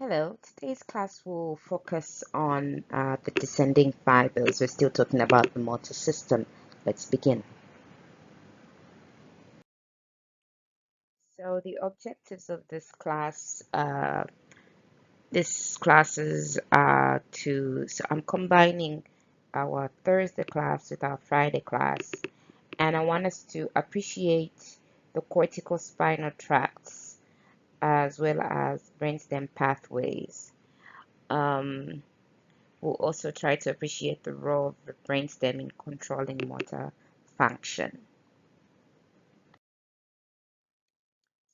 Hello, today's class will focus on the descending fibers. We're still talking about the motor system. Let's begin. So the objectives of this classes are so I'm combining our Thursday class with our Friday class, and I want us to appreciate the corticospinal tracts as well as brainstem pathways. Um, We'll also try to appreciate the role of the brainstem in controlling motor function.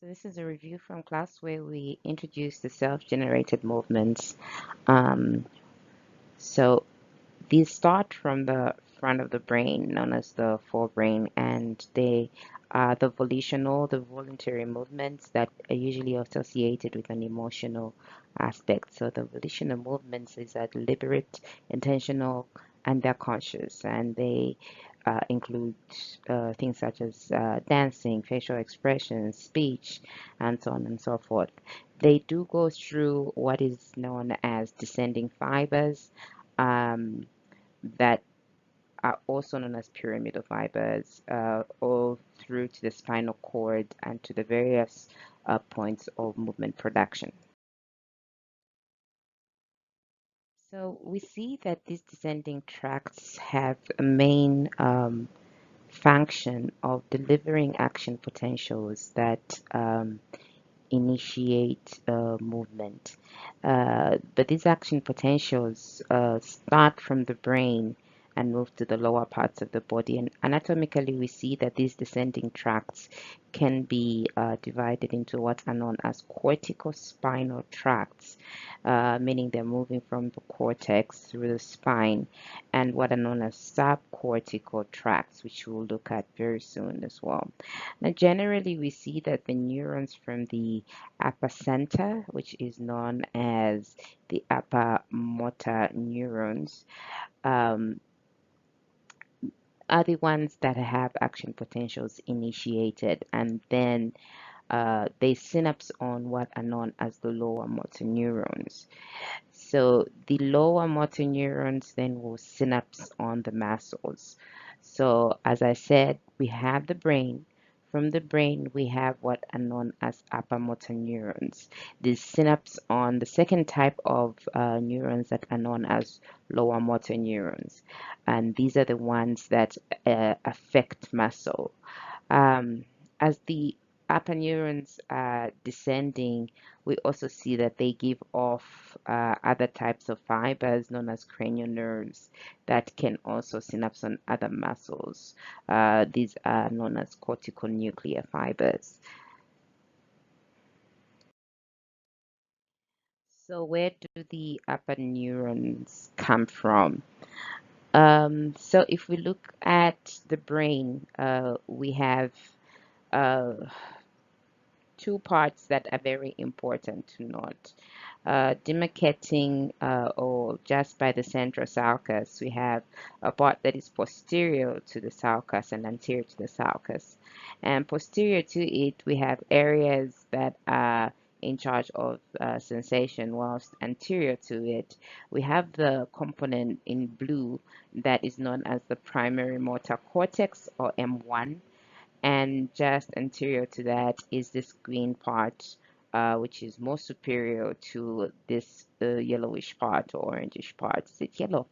So this is a review from class where we introduced the self-generated movements. Um, so these start from the front of the brain, known as the forebrain, and they are the the voluntary movements that are usually associated with an emotional aspect. So the volitional movements is deliberate, intentional, and they're conscious, and they include things such as dancing, facial expressions, speech, and so on and so forth. They do go through what is known as descending fibers. Um, that are also known as pyramidal fibers, all through to the spinal cord and to the various points of movement production. So we see that these descending tracts have a main function of delivering action potentials that initiate movement. But these action potentials start from the brain and move to the lower parts of the body. And anatomically, we see that these descending tracts can be divided into what are known as corticospinal tracts, meaning they're moving from the cortex through the spine, and what are known as subcortical tracts, which we'll look at very soon as well. Now, generally, we see that the neurons from the upper center, which is known as the upper motor neurons, um, are the ones that have action potentials initiated, and then they synapse on what are known as the lower motor neurons. So the lower motor neurons then will synapse on the muscles. So as I said, we have the brain. From the brain, we have what are known as upper motor neurons. These synapse on the second type of neurons that are known as lower motor neurons. And these are the ones that affect muscle. Um, as the upper neurons are descending, we also see that they give off other types of fibers known as cranial nerves that can also synapse on other muscles. These are known as cortical nuclear fibers. So where do the upper neurons come from? So if we look at the brain, we have uh, two parts that are very important to note. Demarcating or just by the central sulcus, we have a part that is posterior to the sulcus and anterior to the sulcus. And posterior to it, we have areas that are in charge of sensation, whilst anterior to it, we have the component in blue that is known as the primary motor cortex, or M1, and just anterior to that is this green part, which is more superior to this yellowish part or orangish part. Is it yellow?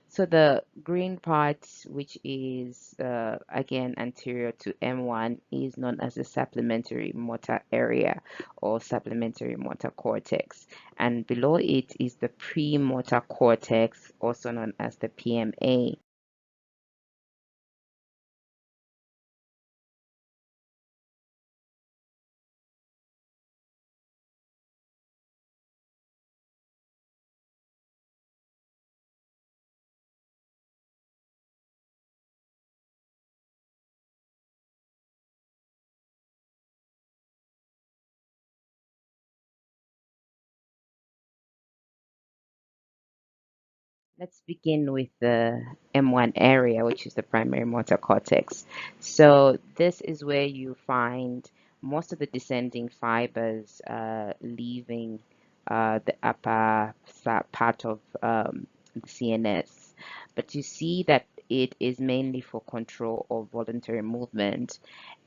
So the green part, which is again anterior to M1, is known as the supplementary motor area or supplementary motor cortex. And below it is the premotor cortex, also known as the PMA. Let's begin with the M1 area, which is the primary motor cortex. So this is where you find most of the descending fibers leaving the upper part of the CNS. But you see that it is mainly for control of voluntary movement,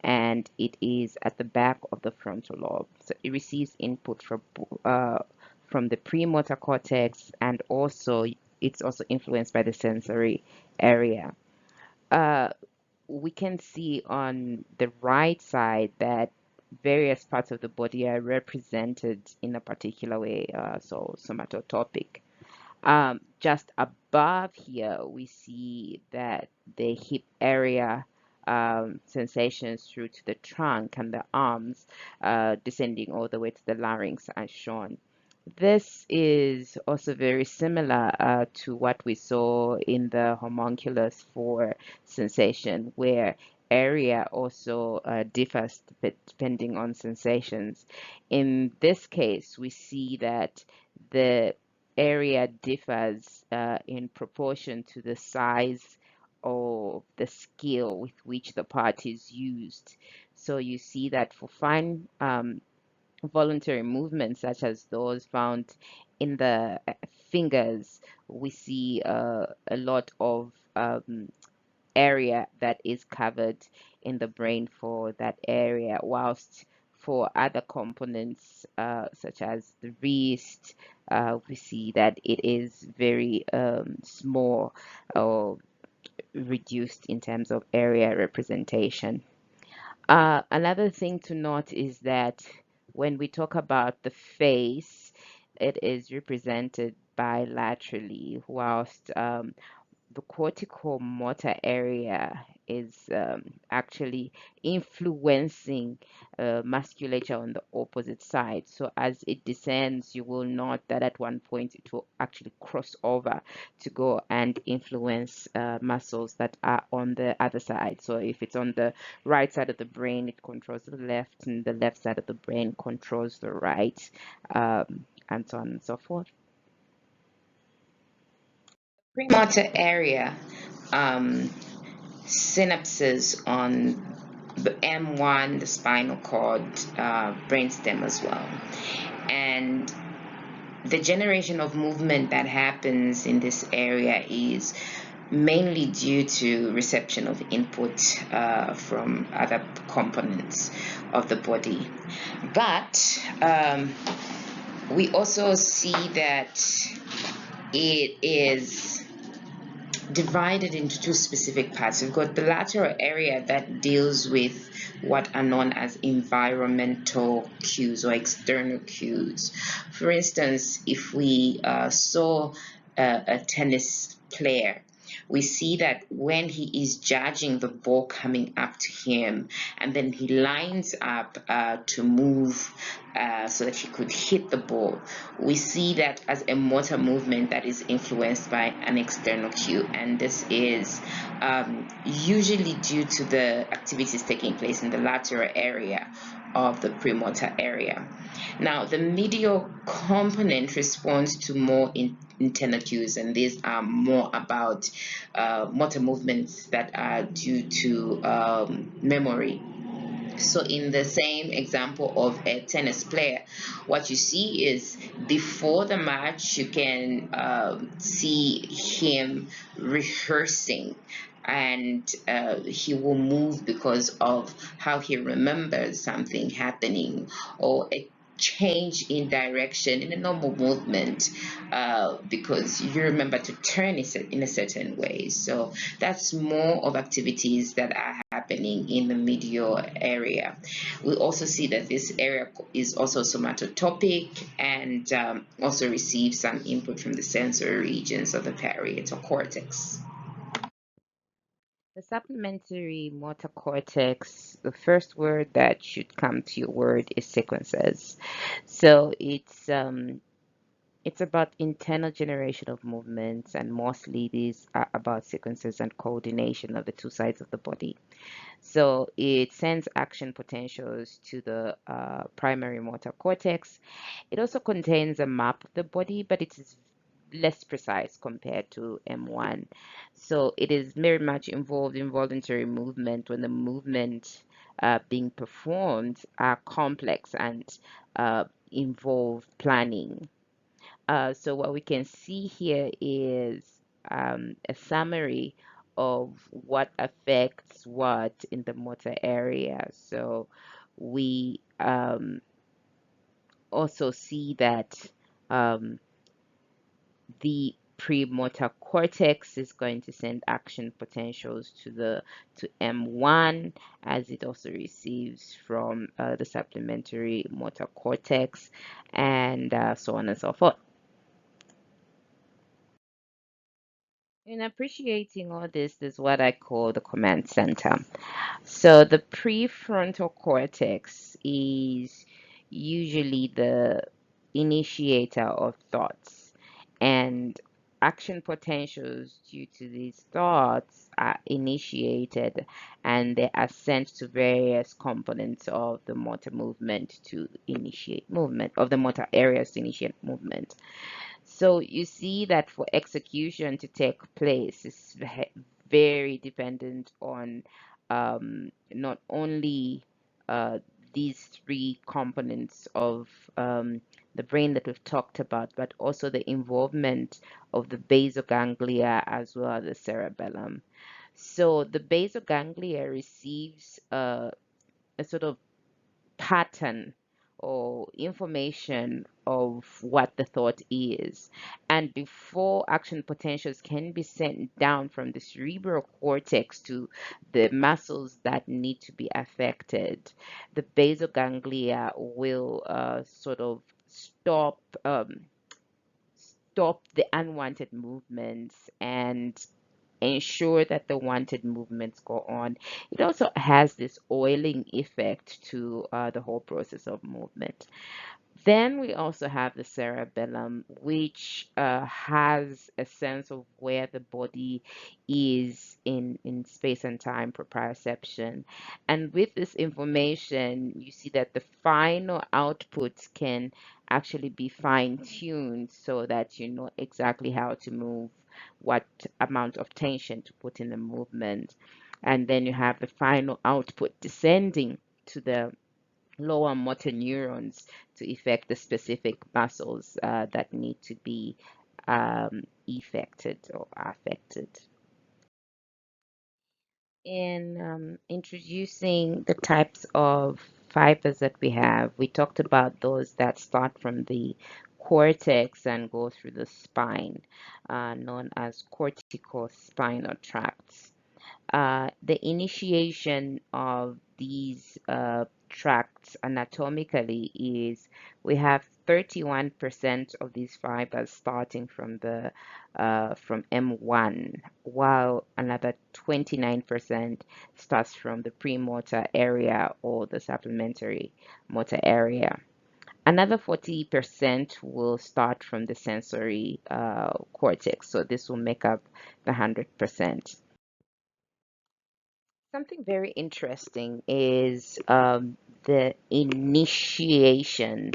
and it is at the back of the frontal lobe. So it receives input from the premotor cortex, and also it's also influenced by the sensory area. Uh, we can see on the right side that various parts of the body are represented in a particular way, so somatotopic. Just above here, we see that the hip area sensations through to the trunk and the arms, descending all the way to the larynx as shown. This is also very similar to what we saw in the homunculus for sensation, where area also differs depending on sensations. In this case, we see that the area differs in proportion to the size of the skill with which the part is used. So you see that for fine voluntary movements, such as those found in the fingers, we see a lot of area that is covered in the brain for that area, whilst for other components, such as the wrist, we see that it is very small or reduced in terms of area representation. Another thing to note is that when we talk about the face, it is represented bilaterally, whilst the cortical motor area is actually influencing musculature on the opposite side. So as it descends, you will note that at one point it will actually cross over to go and influence muscles that are on the other side. So if it's on the right side of the brain, it controls the left, and the left side of the brain controls the right, and so on and so forth. Premotor area, synapses on the M1, the spinal cord, brainstem as well. And the generation of movement that happens in this area is mainly due to reception of input from other components of the body. But we also see that it is divided into two specific parts. We've got the lateral area that deals with what are known as environmental cues or external cues. For instance, if we saw a tennis player, we see that when he is judging the ball coming up to him, and then he lines up to move so that he could hit the ball, we see that as a motor movement that is influenced by an external cue, and this is usually due to the activities taking place in the lateral area of the premotor area. Now, the medial component responds to more internal cues, and these are more about motor movements that are due to memory. So in the same example of a tennis player, what you see is before the match, you can see him rehearsing, and he will move because of how he remembers something happening, or a change in direction in a normal movement because you remember to turn it in a certain way. So that's more of activities that are happening in the medial area. We also see that this area is also somatotopic and also receives some input from the sensory regions of the parietal cortex. The supplementary motor cortex, the first word that should come to your word is sequences. So it's about internal generation of movements, and mostly these are about sequences and coordination of the two sides of the body. So it sends action potentials to the primary motor cortex. It also contains a map of the body, but it is less precise compared to M1. So it is very much involved in voluntary movement when the movement being performed are complex and involve planning. So what we can see here is a summary of what affects what in the motor area. So we also see that um, the premotor cortex is going to send action potentials to M1 as it also receives from the supplementary motor cortex, and so on and so forth. In appreciating all this is what I call the command center. So the prefrontal cortex is usually the initiator of thoughts, and action potentials due to these thoughts are initiated and they are sent to various components of the motor movement to initiate movement, of the motor areas to initiate movement. So you see that for execution to take place is very dependent on not only uh, these three components of the brain that we've talked about, but also the involvement of the basal ganglia as well as the cerebellum. So the basal ganglia receives a sort of pattern or information of what the thought is. And before action potentials can be sent down from the cerebral cortex to the muscles that need to be affected, the basal ganglia will sort of stop the unwanted movements and ensure that the wanted movements go on. It also has this oiling effect to the whole process of movement. Then we also have the cerebellum, which has a sense of where the body is in space and time proprioception. And with this information, you see that the final outputs can actually be fine-tuned so that you know exactly how to move, what amount of tension to put in the movement. And then you have the final output descending to the lower motor neurons to affect the specific muscles that need to be affected or affected. In introducing the types of fibers that we have, we talked about those that start from the cortex and go through the spine, known as corticospinal tracts. The initiation of these tracts anatomically is we have 31% of these fibers starting from M1, while another 29% starts from the premotor area or the supplementary motor area. Another 40% will start from the sensory cortex, so this will make up the 100%. Something very interesting is the initiation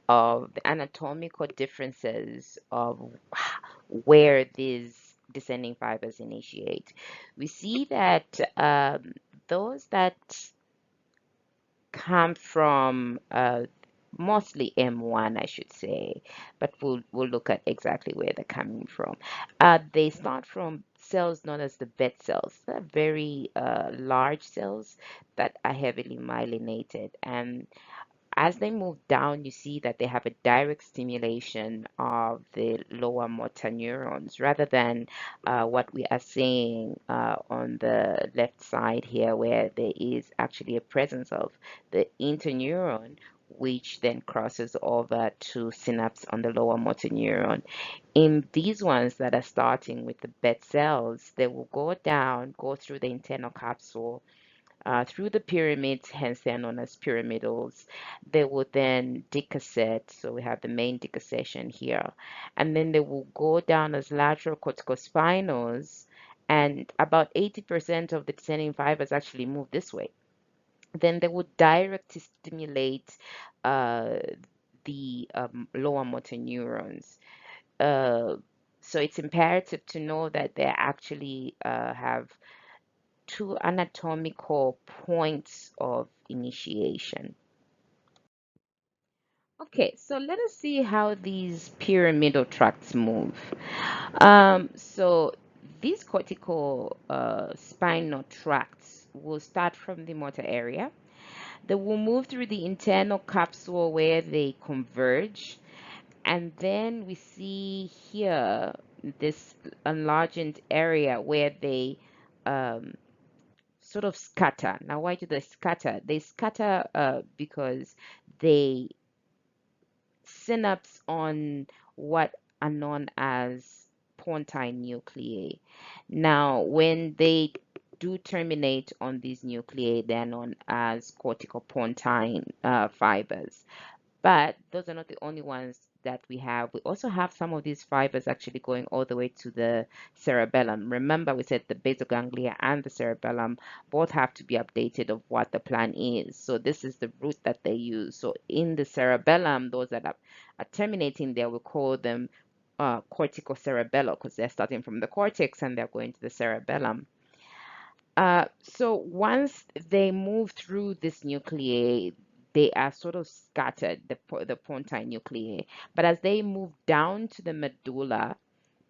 of the anatomical differences of where these descending fibers initiate. We see that those that come from mostly M1, I should say, but we'll look at exactly where they're coming from. They start from cells known as the bed cells. They're very large cells that are heavily myelinated, and as they move down, you see that they have a direct stimulation of the lower motor neurons rather than what we are seeing on the left side here, where there is actually a presence of the interneuron, which then crosses over to synapse on the lower motor neuron. In these ones that are starting with the bed cells, they will go down, go through the internal capsule, through the pyramids, hence they're known as pyramidals. They will then decussate, so we have the main decussation here, and then they will go down as lateral corticospinals, and about 80% of the descending fibers actually move this way. Then they would directly stimulate uh, the lower motor neurons. Uh, so it's imperative to know that they actually have two anatomical points of initiation. Okay, so let us see how these pyramidal tracts move. So these cortical spinal tracts will start from the motor area. They will move through the internal capsule where they converge. And then we see here this enlarged area where they um, sort of scatter. Now, why do they scatter? They scatter because they synapse on what are known as pontine nuclei. Now, when they do terminate on these nuclei, they're known as corticopontine fibers. But those are not the only ones that we have. We also have some of these fibers actually going all the way to the cerebellum. Remember, we said the basal ganglia and the cerebellum both have to be updated of what the plan is. So this is the route that they use. So in the cerebellum, those that are terminating there, we call them corticocerebellar because they're starting from the cortex and they're going to the cerebellum. So once they move through this nuclei, they are sort of scattered, the pontine nuclei. But as they move down to the medulla,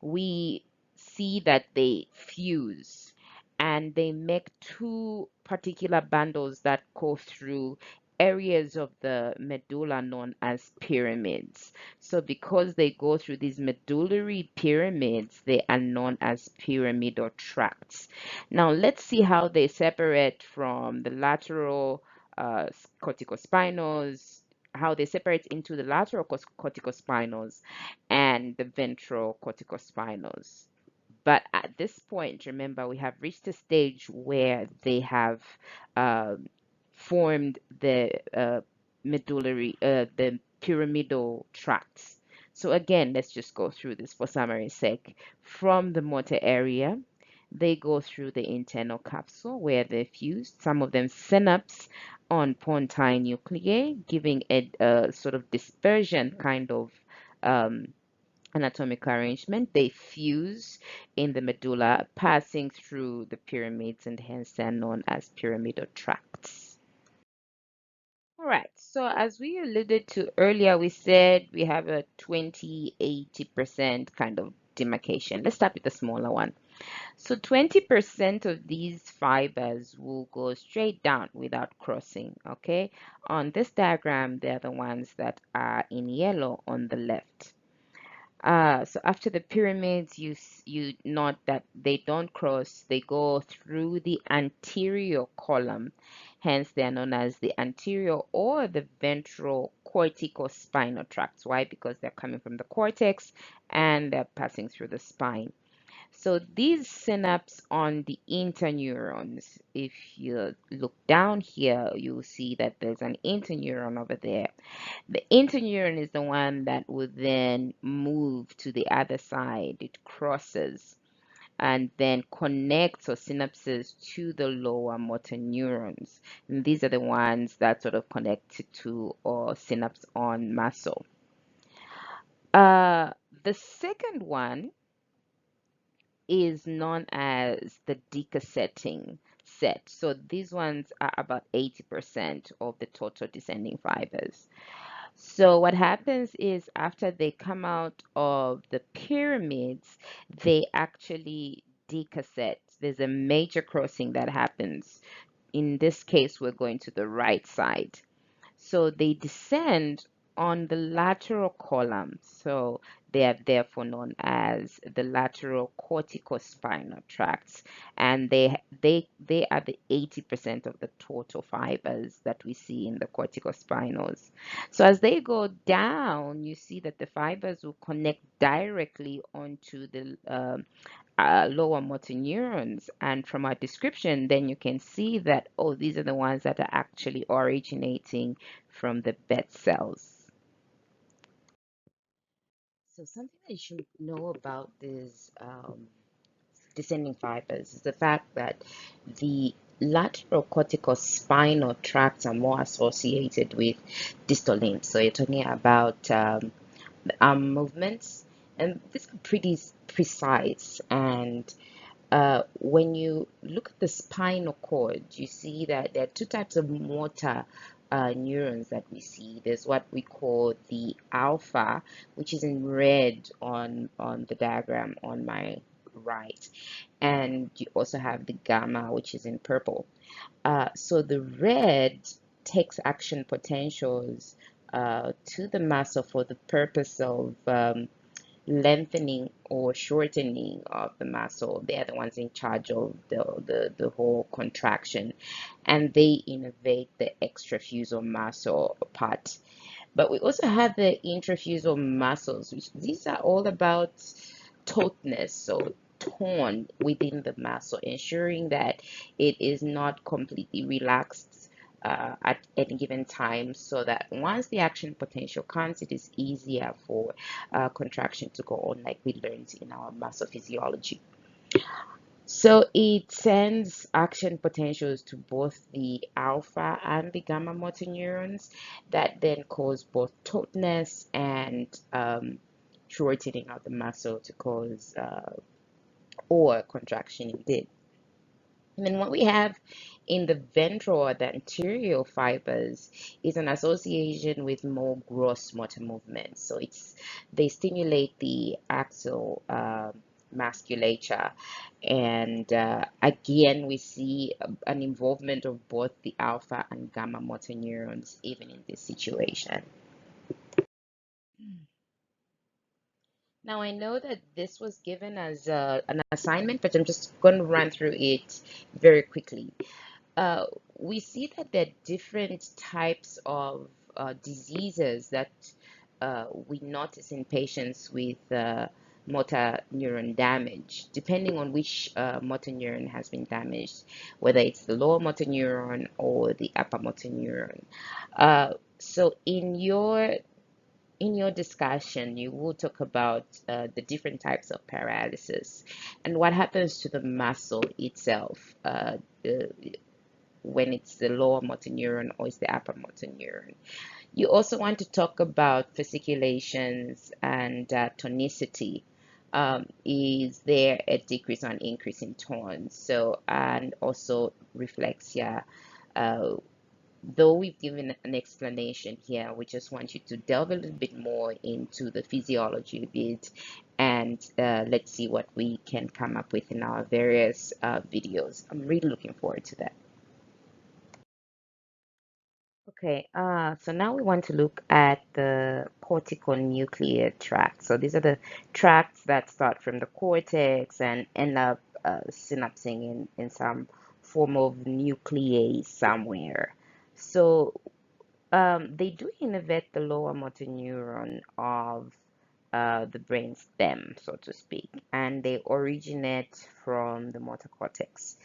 we see that they fuse and they make two particular bundles that go through areas of the medulla known as pyramids. So because they go through these medullary pyramids, they are known as pyramidal tracts. Now let's see how they separate from the lateral corticospinals, how they separate into the lateral corticospinals and the ventral corticospinals. But at this point, remember, we have reached a stage where they have um, formed the pyramidal tracts. So again, let's just go through this for summary's sake. From the motor area, they go through the internal capsule where they're fused. Some of them synapse on pontine nuclei, giving a sort of dispersion kind of um, anatomic arrangement. They fuse in the medulla, passing through the pyramids, and hence they're known as pyramidal tracts. All right, so as we alluded to earlier, we said we have a 20-80% kind of demarcation. Let's start with the smaller one. So 20% of these fibers will go straight down without crossing, okay? On this diagram, they're the ones that are in yellow on the left. So after the pyramids, you note that they don't cross, they go through the anterior column. Hence, they are known as the anterior or the ventral corticospinal tracts. Why? Because they're coming from the cortex and they're passing through the spine. So these synapses on the interneurons, if you look down here, you'll see that there's an interneuron over there. The interneuron is the one that would then move to the other side. It crosses and then connects or synapses to the lower motor neurons. And these are the ones that sort of connect to or synapse on muscle. Uh, the second one is known as the decassetting set. So these ones are about 80% of the total descending fibers. So what happens is after they come out of the pyramids, they actually decassette. There's a major crossing that happens. In this case, we're going to the right side. So they descend on the lateral column. So they are therefore known as the lateral corticospinal tracts. And they are the 80% of the total fibers that we see in the corticospinals. So as they go down, you see that the fibers will connect directly onto the lower motor neurons. And from our description, then you can see that, oh, these are the ones that are actually originating from the bed cells. So something that you should know about these descending fibers is the fact that the lateral corticospinal tracts are more associated with distal limbs. So you're talking about the arm movements, and these are pretty precise. And when you look at the spinal cord, you see that there are two types of motor neurons that we see. There's what we call the alpha, which is in red on the diagram on my right, and you also have the gamma, which is in purple. So the red takes action potentials to the muscle for the purpose of lengthening or shortening of the muscle. They are the ones in charge of the whole contraction, and they innervate the extrafusal muscle part. But we also have the intrafusal muscles, which these are all about tautness, so tone within the muscle, ensuring that it is not completely relaxed at any given time, so that once the action potential comes, it is easier for contraction to go on, like we learned in our muscle physiology. So it sends action potentials to both the alpha and the gamma motor neurons that then cause both tautness and shortening of the muscle to cause or contraction indeed. And then what we have in the ventral or the anterior fibers is an association with more gross motor movements. So they stimulate the axial musculature, and again we see an involvement of both the alpha and gamma motor neurons even in this situation. Now, I know that this was given as an assignment, but I'm just going to run through it very quickly. Uh, we see that there are different types of diseases that we notice in patients with motor neuron damage, depending on which motor neuron has been damaged, whether it's the lower motor neuron or the upper motor neuron. So in your discussion, you will talk about the different types of paralysis and what happens to the muscle itself when it's the lower motor neuron or it's the upper motor neuron. You also want to talk about fasciculations and tonicity. Is there a decrease or an increase in tone? So, and also reflexia. Uh, Though we've given an explanation here, we just want you to delve a little bit more into the physiology of it, and let's see what we can come up with in our various videos. I'm really looking forward to that. Okay, so now we want to look at the cortical nuclear tract. So these are the tracts that start from the cortex and end up synapsing in some form of nuclei somewhere. So they do innervate the lower motor neuron of the brain stem, so to speak, and they originate from the motor cortex.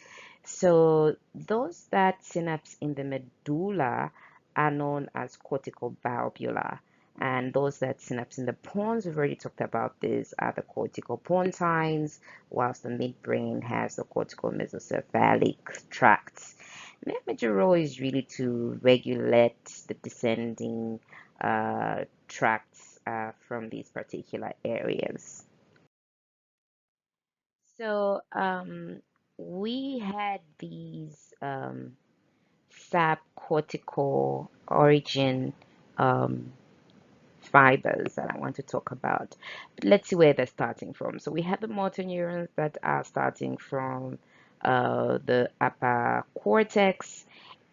So those that synapse in the medulla are known as cortical bulbula, and those that synapse in the pons, we've already talked about this, are the cortical pontines, whilst the midbrain has the cortical mesocephalic tracts. Their major role is really to regulate the descending tracts from these particular areas. So we had these subcortical origin um, fibers that I want to talk about. But let's see where they're starting from. So we have the motor neurons that are starting from the upper cortex,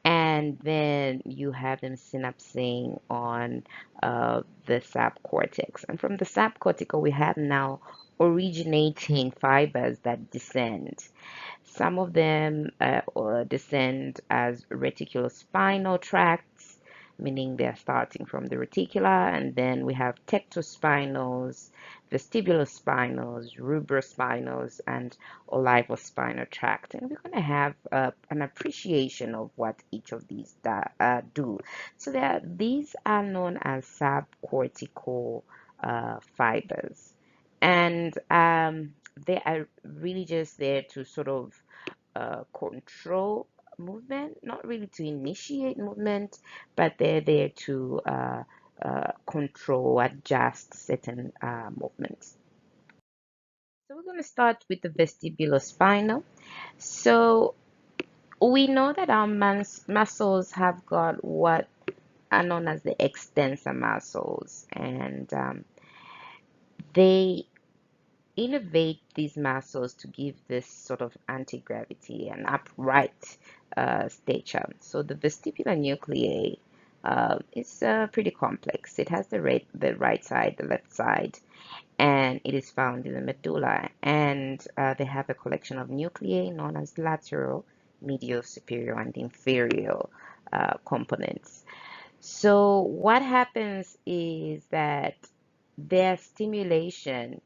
and then you have them synapsing on the subcortex. And from the subcortical, we have now originating fibers that descend. Some of them descend as reticulospinal tracts, meaning they're starting from the reticula, and then we have tectospinals, vestibulospinals, rubrospinals, and olivospinal tract. And we're going to have an appreciation of what each of these do. So these are known as subcortical fibers. And they are really just there to sort of control movement, not really to initiate movement, but they're there to control, adjust certain movements. So we're going to start with the vestibulospinal. So we know that our muscles have got what are known as the extensor muscles, and they innervate these muscles to give this sort of anti-gravity and upright stature. So the vestibular nuclei is pretty complex. It has the right side, the left side, and it is found in the medulla. And they have a collection of nuclei known as lateral, medial, superior, and inferior components. So what happens is that their stimulation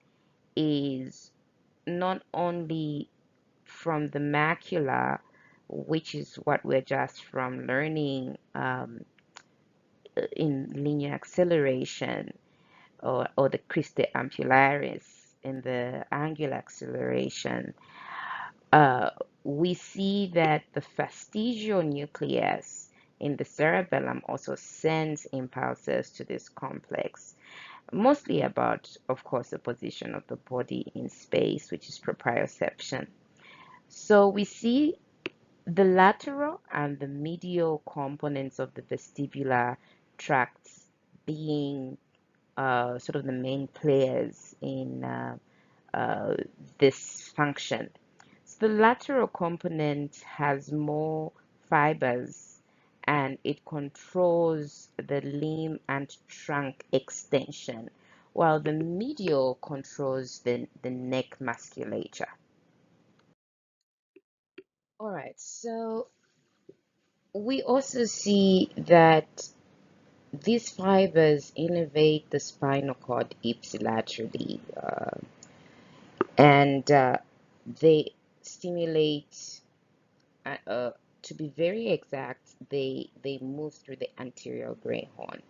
is not only from the macula, which is what we're just from learning in linear acceleration, or the cristae ampullaris in the angular acceleration. Uh, we see that the fastigial nucleus in the cerebellum also sends impulses to this complex, mostly about, of course, the position of the body in space, which is proprioception. So we see the lateral and the medial components of the vestibular tracts being sort of the main players in this function. So the lateral component has more fibers, and it controls the limb and trunk extension, while the medial controls the neck musculature. All right, so we also see that these fibers innervate the spinal cord ipsilaterally, and they stimulate, to be very exact, they move through the anterior gray horn,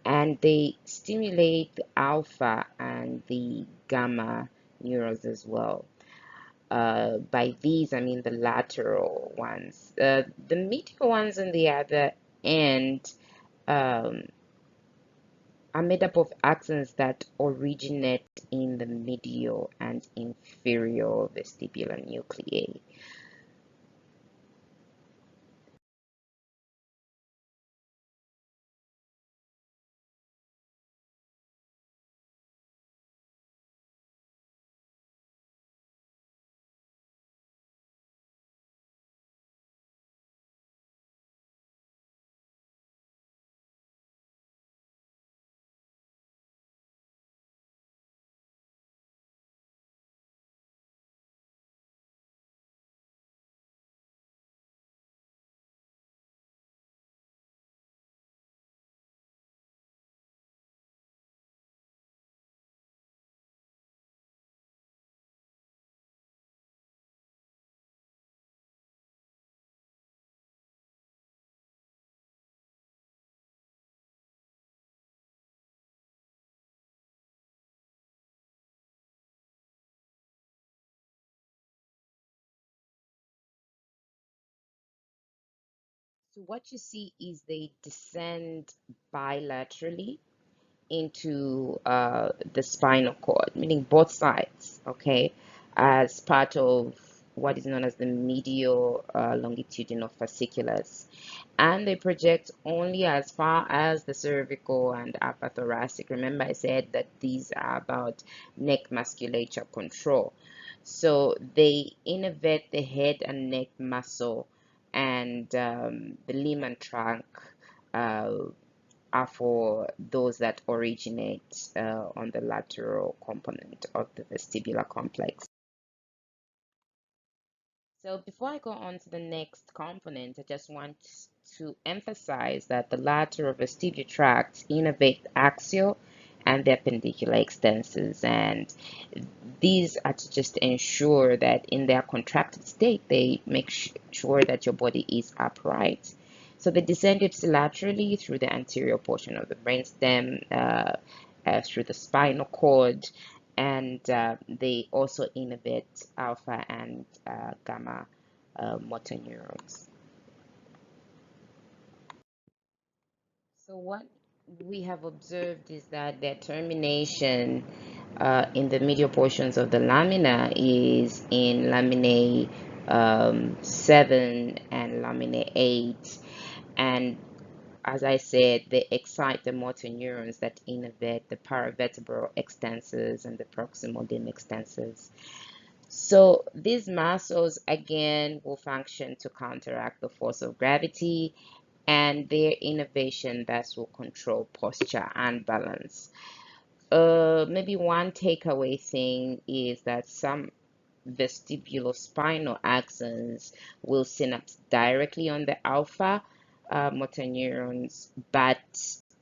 and they stimulate the alpha and the gamma neurons as well. By these, I mean the lateral ones. The medial ones, on the other end, um, are made up of axons that originate in the medial and inferior vestibular nuclei. So what you see is they descend bilaterally into the spinal cord, meaning both sides, okay, as part of what is known as the medial longitudinal fasciculus. And they project only as far as the cervical and upper thoracic. Remember, I said that these are about neck musculature control. So they innervate the head and neck muscle, and the limb and trunk uh, are for those that originate on the lateral component of the vestibular complex. So before I go on to the next component, I just want to emphasize that the lateral vestibular tracts innervate axial and the appendicular extensors, and these are to just ensure that in their contracted state, they make sure that your body is upright. So they descend ipsilaterally through the anterior portion of the brainstem, through the spinal cord, and they also innervate alpha and gamma motor neurons. So what we have observed is that their termination in the medial portions of the lamina is in laminae 7 and laminae 8, and as I said, they excite the motor neurons that innervate the paravertebral extensors and the proximal limb extensors. So these muscles again will function to counteract the force of gravity, and their innervation thus will control posture and balance. Maybe one takeaway thing is that some vestibulospinal axons will synapse directly on the alpha motor neurons, but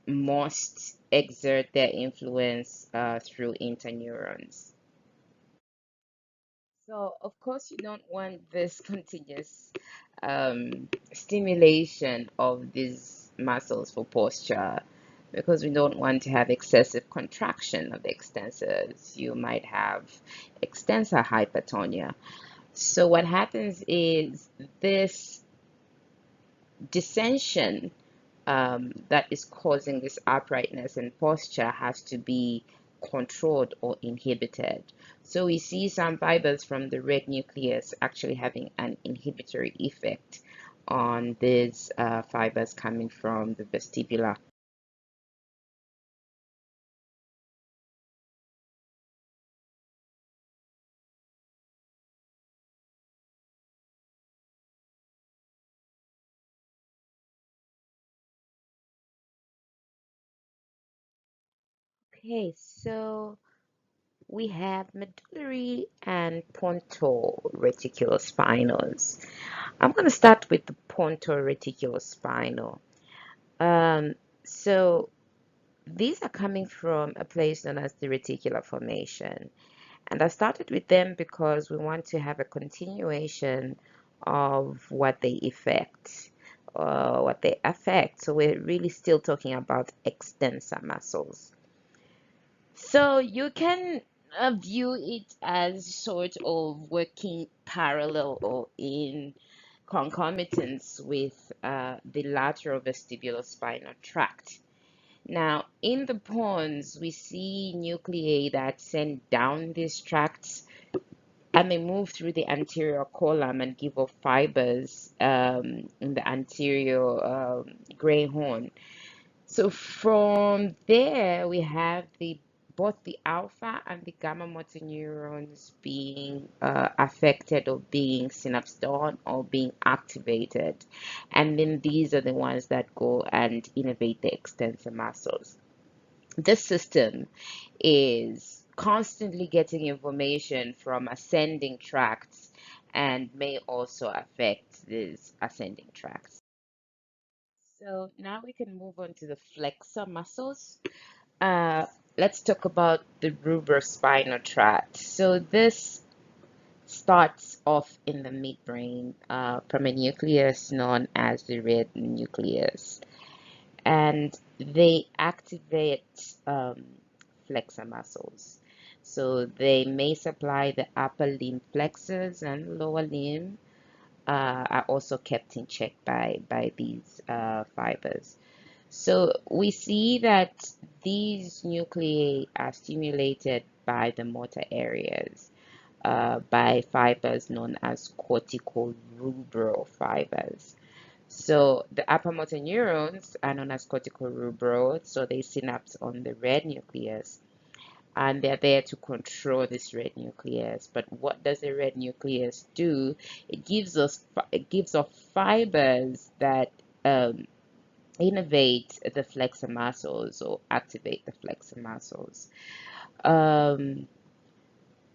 most exert their influence through interneurons. So, of course, you don't want this continuous stimulation of these muscles for posture because we don't want to have excessive contraction of the extensors. You might have extensor hypertonia. So, what happens is this dissension that is causing this uprightness and posture has to be controlled or inhibited. So we see some fibers from the red nucleus actually having an inhibitory effect on these fibers coming from the vestibular. Okay, so we have medullary and pontoreticulospinals. I'm going to start with the pontoreticulospinal. Um, so these are coming from a place known as the reticular formation. And I started with them because we want to have a continuation of what they affect. So we're really still talking about extensor muscles. So you can view it as sort of working parallel or in concomitance with the lateral vestibulospinal tract. Now, in the pons, we see nuclei that send down these tracts and they move through the anterior column and give off fibers in the anterior gray horn. So from there, we have both the alpha and the gamma motor neurons being affected or being synapsed on or being activated. And then these are the ones that go and innervate the extensor muscles. This system is constantly getting information from ascending tracts and may also affect these ascending tracts. So now we can move on to the flexor muscles. Uh, let's talk about the rubrospinal tract. So this starts off in the midbrain from a nucleus known as the red nucleus, and they activate flexor muscles. So they may supply the upper limb flexors and lower limb are also kept in check by these fibers. So we see that these nuclei are stimulated by the motor areas by fibers known as cortical rubral fibers. So the upper motor neurons are known as cortical rubral, so they synapse on the red nucleus and they're there to control this red nucleus. But what does the red nucleus do? It gives off fibers that innervate the flexor muscles or activate the flexor muscles. Um,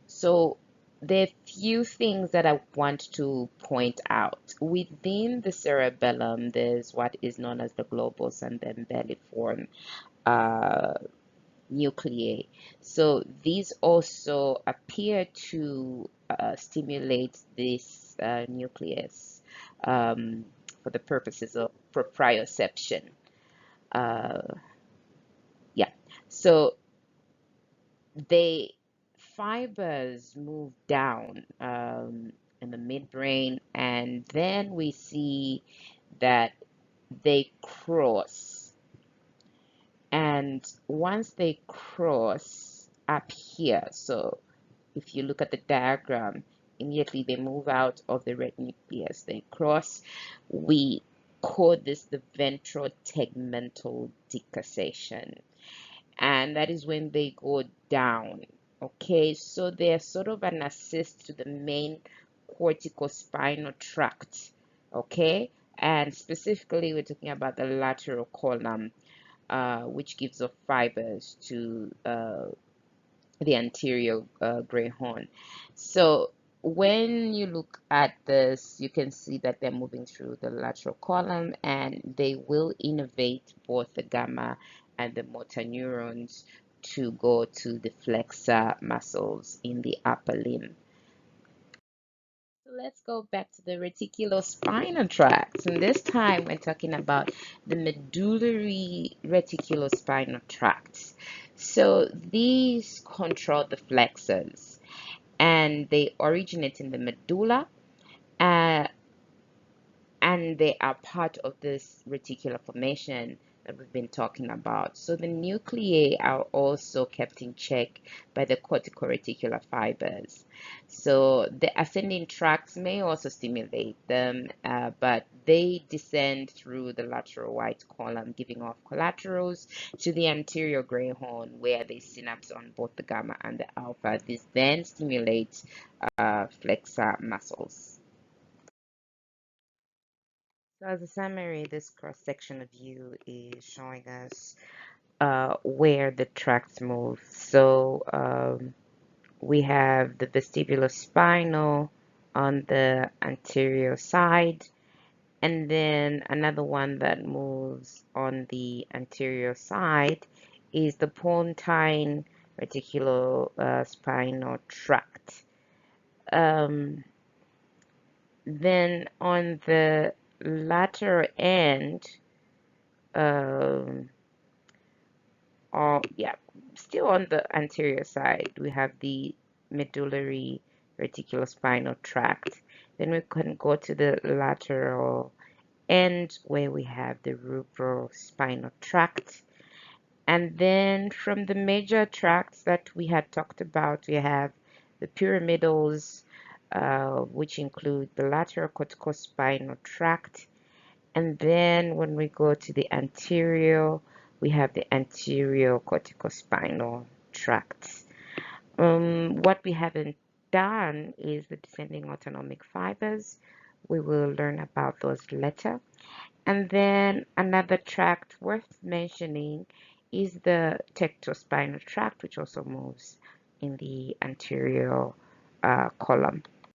so there are few things that I want to point out. Within the cerebellum, there's what is known as the globus and then belliform uh, nuclei. So these also appear to stimulate this nucleus for the purposes of proprioception. Uh, yeah. So they fibers move down in the midbrain, and then we see that they cross. And once they cross up here, so if you look at the diagram, immediately they move out of the red nucleus. They cross. We call this the ventral tegmental decussation, and that is when they go down. Okay, so they're sort of an assist to the main corticospinal tract. Okay, and specifically, we're talking about the lateral column, which gives off fibers to the anterior gray horn. So when you look at this, you can see that they're moving through the lateral column, and they will innervate both the gamma and the motor neurons to go to the flexor muscles in the upper limb. So let's go back to the reticulospinal tract. And this time we're talking about the medullary reticulospinal tracts. So these control the flexors, and they originate in the medulla, uh, and they are part of this reticular formation that we've been talking about. So the nuclei are also kept in check by the corticoreticular fibers. So the ascending tracts may also stimulate them, but they descend through the lateral white column, giving off collaterals to the anterior gray horn, where they synapse on both the gamma and the alpha. This then stimulates flexor muscles. So as a summary, this cross-section view is showing us where the tracts move. So we have the vestibular spinal on the anterior side, and then another one that moves on the anterior side is the pontine reticulospinal tract. Then on the lateral end, um, yeah, still on the anterior side, we have the medullary reticulospinal tract. Then we can go to the lateral end where we have the rubrospinal tract. And then from the major tracts that we had talked about, we have the pyramidals, which include the lateral corticospinal tract. And then when we go to the anterior, we have the anterior corticospinal tract. What we haven't done is the descending autonomic fibers. We will learn about those later. And then another tract worth mentioning is the tectospinal tract, which also moves in the anterior column.